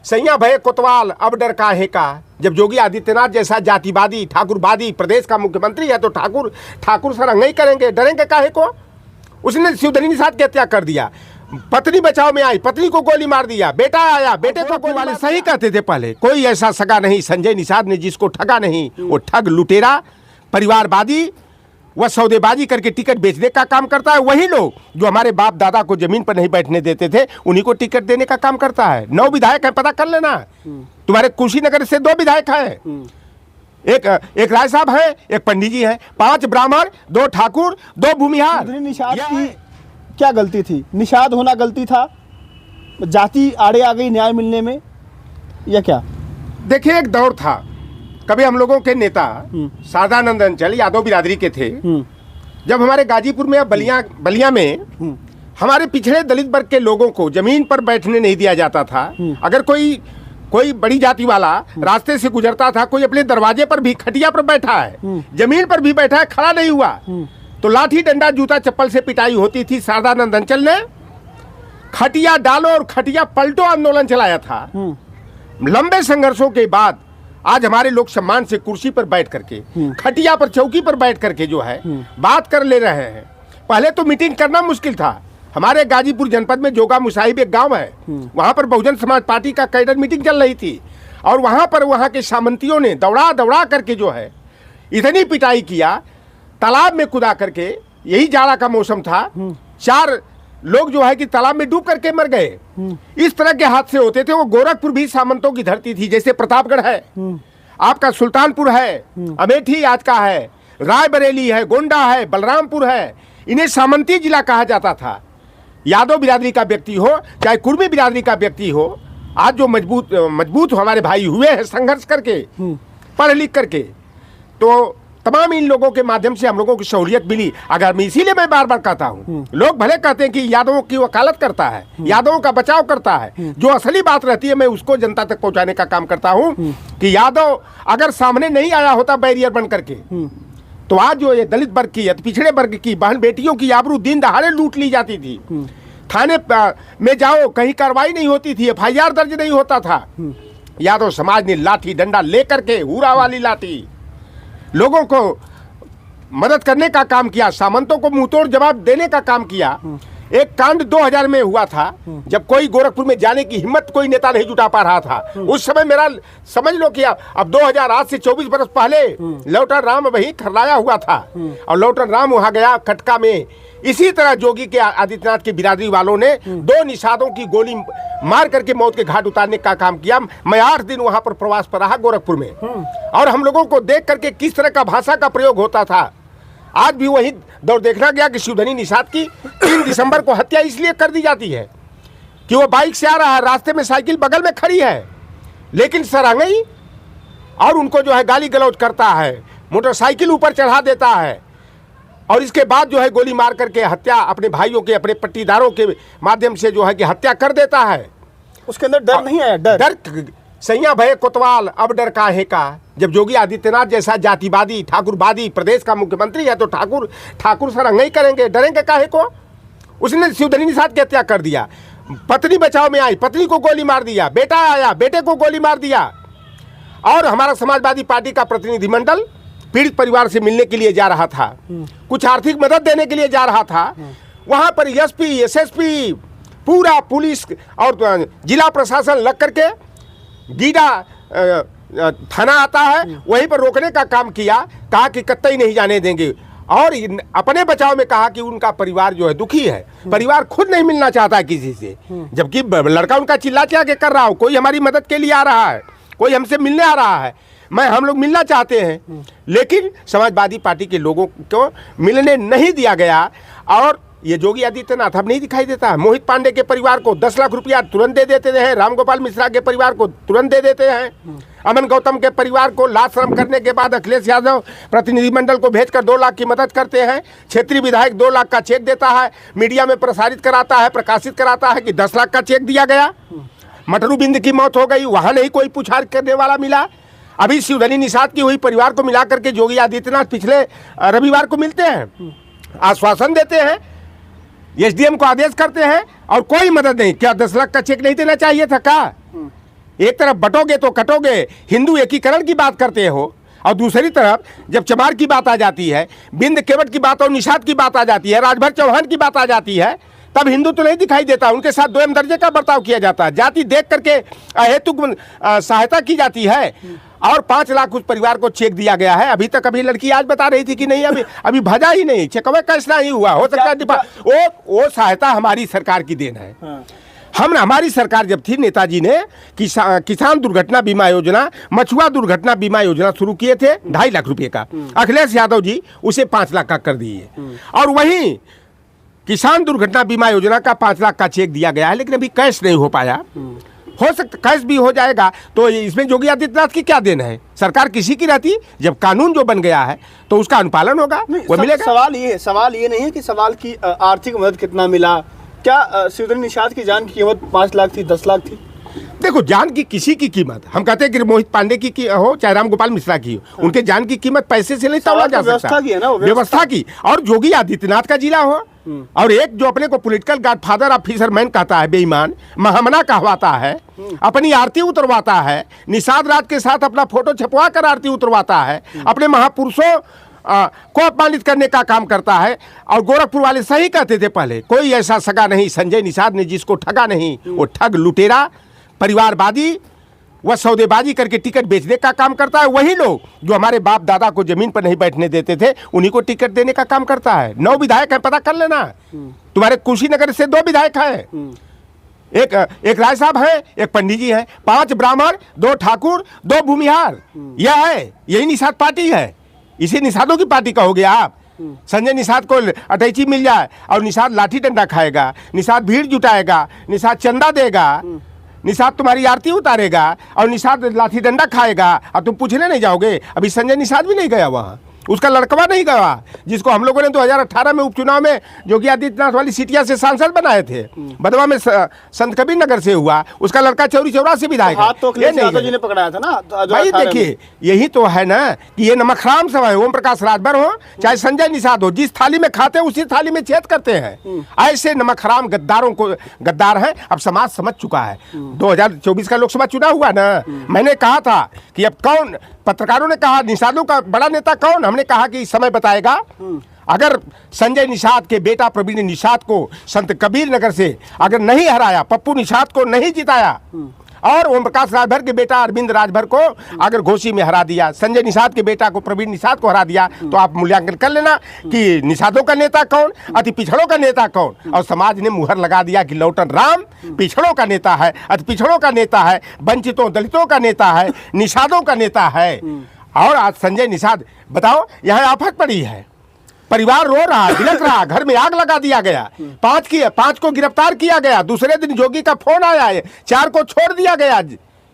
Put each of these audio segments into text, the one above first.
सैया भय कोतवाल अब डर काहे का। जब योगी आदित्यनाथ जैसा जातिवादी ठाकुरवादी प्रदेश का मुख्यमंत्री है तो ठाकुर सरंगई करेंगे, डरेंगे काहे को। उसने शिवधनी निषाद की हत्या कर दिया, पत्नी बचाव में आई, पत्नी को गोली मार दिया, बेटा आया, बेटे को गोली वाले सही कहते थे पहले, कोई ऐसा सगा नहीं संजय निषाद ने जिसको ठगा नहीं। वो ठग, लुटेरा, परिवारवादी, वह सौदेबाजी करके टिकट बेचने का काम करता है। वही लोग जो हमारे बाप दादा को जमीन पर नहीं बैठने देते थे उन्हीं को टिकट देने का काम करता है। 9 विधायक है, पता कर लेना। तुम्हारे कुशीनगर से 2 विधायक हैं, एक राय साहब है, एक पंडित जी है, 5 ब्राह्मण, 2 ठाकुर, 2 भूमिहार। निषाद की क्या गलती थी? निषाद होना गलती था, जाति आड़े आ गई न्याय मिलने में, या क्या? देखिए, एक दौर था, कभी हम लोगों के नेता सादानंद अंचल यादव बिरादरी के थे। जब हमारे गाजीपुर में बलिया में हमारे पिछड़े दलित वर्ग के लोगों को जमीन पर बैठने नहीं दिया जाता था। अगर कोई बड़ी जाति वाला रास्ते से गुजरता था, कोई अपने दरवाजे पर भी खटिया पर बैठा है, जमीन पर भी बैठा है, खड़ा नहीं हुआ, तो लाठी डंडा जूता चप्पल से पिटाई होती थी। सादानंद अंचल ने खटिया डालो और खटिया पलटो आंदोलन चलाया था। लंबे संघर्षों के बाद आज हमारे लोग सम्मान से कुर्सी पर बैठ करके, खटिया पर, चौकी पर बैठ करके जो है बात कर ले रहे हैं। पहले तो मीटिंग करना मुश्किल था। हमारे गाजीपुर जनपद में जोगा मुसाहिब एक गांव है, वहां पर बहुजन समाज पार्टी का कैडर मीटिंग चल रही थी और वहां पर वहां के सामंतियों ने दौड़ा करके जो है इतनी पिटाई किया, तालाब में कूदा करके। यही जाड़ा का मौसम था, 4 लोग जो है कि तालाब में डूब करके मर गए। इस तरह के हादसे होते थे। वो गोरखपुर भी सामंतों की धरती थी, जैसे प्रतापगढ़ है, आपका सुल्तानपुर है, अमेठी आज का है, रायबरेली है, गोंडा है, बलरामपुर है, इन्हें सामंती जिला कहा जाता था। यादव बिरादरी का व्यक्ति हो चाहे कुर्मी बिरादरी का व्यक्ति हो, आज जो मजबूत हमारे भाई हुए हैं संघर्ष करके, पढ़ लिख करके, तो तमाम इन लोगों के माध्यम से हम लोगों की सहूलियत मिली। अगर मैं इसीलिए मैं बार बार कहता हूँ, लोग भले कहते हैं कि यादवों की वकालत करता है, यादवों का बचाव करता है, जो असली बात रहती है मैं उसको जनता तक पहुंचाने का काम करता हूँ कि यादव अगर सामने नहीं आया होता बैरियर बन करके, तो आज जो ये दलित वर्ग की, पिछड़े वर्ग की बहन बेटियों की आबरू दिन दहाड़े लूट ली जाती थी। थाने में जाओ, कहीं कार्रवाई नहीं होती थी, FIR दर्ज नहीं होता था। यादव समाज ने लाठी डंडा लेकर के, हुरा वाली लाठी, लोगों को मदद करने का काम किया, सामंतों को मुंहतोड़ जवाब देने का काम किया। एक कांड 2000 में हुआ था, जब कोई गोरखपुर में जाने की हिम्मत कोई नेता नहीं जुटा पा रहा था। उस समय मेरा समझ लो कि अब 2000 आज से 24 बरस पहले लौटन राम वही खरलाया हुआ था और लौटन राम वहां गया खटका में। इसी तरह योगी के आदित्यनाथ की बिरादरी वालों ने 2 निषादों की गोली मार करके मौत के घाट उतारने का काम किया। मैं 8 दिन वहां पर प्रवास पर रहा गोरखपुर में, और हम लोगों को देख करके किस तरह का भाषा का प्रयोग होता था। आज भी वही दौर देखना गया कि शिवधनी निषाद की 3 दिसंबर को हत्या इसलिए कर दी जाती है कि वो बाइक से आ रहा है, रास्ते में साइकिल बगल में खड़ी है, लेकिन सरंगई और उनको जो है गाली गलौज करता है, मोटरसाइकिल ऊपर चढ़ा देता है, और इसके बाद जो है गोली मार करके हत्या अपने भाइयों के, अपने पट्टीदारों के माध्यम से जो है कि हत्या कर देता है। उसके अंदर डर नहीं आया? डर सैया भय कोतवाल अब डर काहे का। जब योगी आदित्यनाथ जैसा जातिवादी ठाकुरवादी प्रदेश का मुख्यमंत्री है तो ठाकुर सरंगई करेंगे, डरेंगे काहे को। उसने शिवधनी निषाद की हत्या कर दिया, पत्नी बचाव में आई, पत्नी को गोली मार दिया, बेटा आया, बेटे को गोली मार दिया। और हमारा समाजवादी पार्टी का प्रतिनिधिमंडल पीड़ित परिवार से मिलने के लिए जा रहा था, कुछ आर्थिक मदद देने के लिए जा रहा था। वहां पर SP SSP पूरा पुलिस और जिला प्रशासन लग करके, गीडा थाना आता है, वहीं पर रोकने का काम किया, कहा कि कतई नहीं जाने देंगे। और अपने बचाव में कहा कि उनका परिवार जो है दुखी है, परिवार खुद नहीं मिलना चाहता किसी से, जबकि लड़का उनका चिल्ला के कर रहा हो, कोई हमारी मदद के लिए आ रहा है, कोई हमसे मिलने आ रहा है, हम लोग मिलना चाहते हैं, लेकिन समाजवादी पार्टी के लोगों को मिलने नहीं दिया गया। और ये योगी आदित्यनाथ अब नहीं दिखाई देता है। मोहित पांडे के परिवार को 10 लाख रुपया तुरंत दे देते हैं, रामगोपाल मिश्रा के परिवार को तुरंत दे देते हैं, अमन गौतम के परिवार को लाश शर्म करने के बाद अखिलेश यादव प्रतिनिधिमंडल को भेजकर 2 लाख की मदद करते हैं। क्षेत्रीय विधायक 2 लाख का चेक देता है, मीडिया में प्रसारित कराता है, प्रकाशित कराता है कि 10 लाख का चेक दिया गया। मटरू बिंद की मौत हो गई, वहां नहीं कोई पूछताछ करने वाला मिला। अभी शिवधनी निषाद की हुई परिवार को मिला करके योगी आदित्यनाथ पिछले रविवार को मिलते हैं, आश्वासन देते हैं, SDM को आदेश करते हैं और कोई मदद नहीं। क्या 10 लाख का चेक नहीं देना चाहिए था? क्या एक तरफ बटोगे तो कटोगे, हिंदू एकीकरण की बात करते हो, और दूसरी तरफ जब चमार की बात आ जाती है, बिंद केवट की बात और निषाद की बात आ जाती है, राजभर चौहान की बात आ जाती है, तब हिंदू तो नहीं दिखाई देता। उनके साथ दोयम दर्जे का बर्ताव किया जाता है, जाति देख करके अहेतुक सहायता की जाती है। और 5 लाख उस परिवार को चेक दिया गया है। अभी तक अभी लड़की आज बता रही थी कि नहीं, अभी भजा ही नहीं, चेकअवे कैसा ही हुआ। हो सकता है वो सहायता हमारी सरकार की देन है। हमारी सरकार जब थी, नेताजी ने किसान दुर्घटना बीमा योजना, मछुआ दुर्घटना बीमा योजना शुरू किए थे 2.5 लाख रुपए का। अखिलेश यादव जी उसे 5 लाख का कर दिए, और वहीं किसान दुर्घटना बीमा योजना का 5 लाख का चेक दिया गया है, लेकिन अभी कैश नहीं हो पाया। हो सकता कैश भी हो जाएगा, तो इसमें योगी आदित्यनाथ की क्या देन है? सरकार किसी की रहती, जब कानून जो बन गया है तो उसका अनुपालन होगा, वो मिलेगा। सवाल ये नहीं है कि सवाल की आर्थिक मदद कितना मिला। क्या शिवधनी निषाद की जान की कीमत 5 लाख थी, 10 लाख थी? देखो, जान की किसी की कीमत, हम कहते हैं कि मोहित पांडे की हो चाहे राम गोपाल मिश्रा की हो, उनके जान की कीमत पैसे से नहीं तौला जा सकता। व्यवस्था की है ना, व्यवस्था की। और योगी आदित्यनाथ का जिला हो, और एक जो अपने को पॉलिटिकल गॉडफादर ऑफ फिशरमैन कहता है, बेईमान महामना कहवाता है, अपनी आरती उतरवाता है, निषाद राज के साथ अपना फोटो छपवा कर आरती उतरवाता है, अपने महापुरुषों को अपमानित करने का काम करता है। और गोरखपुर वाले सही कहते थे पहले, कोई ऐसा सगा नहीं संजय निषाद ने जिसको ठगा नहीं। वो ठग, लुटेरा, परिवारवादी, वह सौदेबाजी करके टिकट बेचने का काम करता है। वही लोग जो हमारे बाप दादा को जमीन पर नहीं बैठने देते थे, उन्हीं को टिकट देने का काम करता है। 9 विधायक है, पता कर लेना। तुम्हारे कुशीनगर से 2 विधायक हैं, एक राय साहब है, एक पंडित जी है, 5 ब्राह्मण, 2 ठाकुर, 2 भूमिहार। यह है, यही निषाद पार्टी है। इसे निषादों की पार्टी कहोगे आप? संजय निषाद को अटैची मिल जाए और निषाद लाठी डंडा खाएगा, निषाद भीड़ जुटाएगा, निषाद चंदा देगा, निषाद तुम्हारी आरती उतारेगा, और निषाद लाठी डंडा खाएगा, और तुम पूछने नहीं जाओगे? अभी संजय निषाद भी नहीं गया वहाँ, उसका लड़कवा नहीं गया, जिसको हम लोगों ने 2018 में उपचुनाव में योगी आदित्यनाथ वाली सीटिया से सांसद बनाए थे। बदवा में संत कबीर नगर से हुआ, उसका लड़का चौरी चौरा से विधायक है। तो यादव जी ने पकड़ाया था ना। भाई देखिए, यही तो है ना कि ये नमकराम सब है। ओम प्रकाश राजभर हो चाहे संजय निषाद हो, जिस थाली में खाते हैं उसी थाली में छेद करते हैं। ऐसे नमकराम गद्दारों को गद्दार है। अब समाज समझ चुका है। 2024 का लोकसभा चुनाव हुआ ना, मैंने कहा था कि अब कौन, पत्रकारों ने कहा निषादों का बड़ा नेता कौन, हमने कहा कि समय बताएगा। अगर संजय निषाद के बेटा प्रवीण निषाद को संत कबीर नगर से अगर नहीं हराया, पप्पू निषाद को नहीं जिताया, और ओम प्रकाश राजभर के बेटा अरविंद राजभर को अगर घोसी में हरा दिया, संजय निषाद के बेटा को प्रवीण निषाद को हरा दिया, तो आप मूल्यांकन कर लेना कि निषादों का नेता कौन, अति पिछड़ों का नेता कौन। और समाज ने मुहर लगा दिया कि लौटन राम पिछड़ों का नेता है, अति पिछड़ों का नेता है, वंचितों दलितों का नेता है, निषादों का नेता है। और आज संजय निषाद, बताओ, यहाँ आफत पड़ी है, परिवार रो रहा, बिलख रहा, घर में आग लगा दिया गया, 5 को गिरफ्तार किया गया, दूसरे दिन योगी का फोन आया है, 4 को छोड़ दिया गया।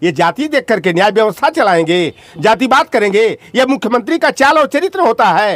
ये जाति देख करके न्याय व्यवस्था चलाएंगे, जातिवाद करेंगे? यह मुख्यमंत्री का चाल और चरित्र होता है।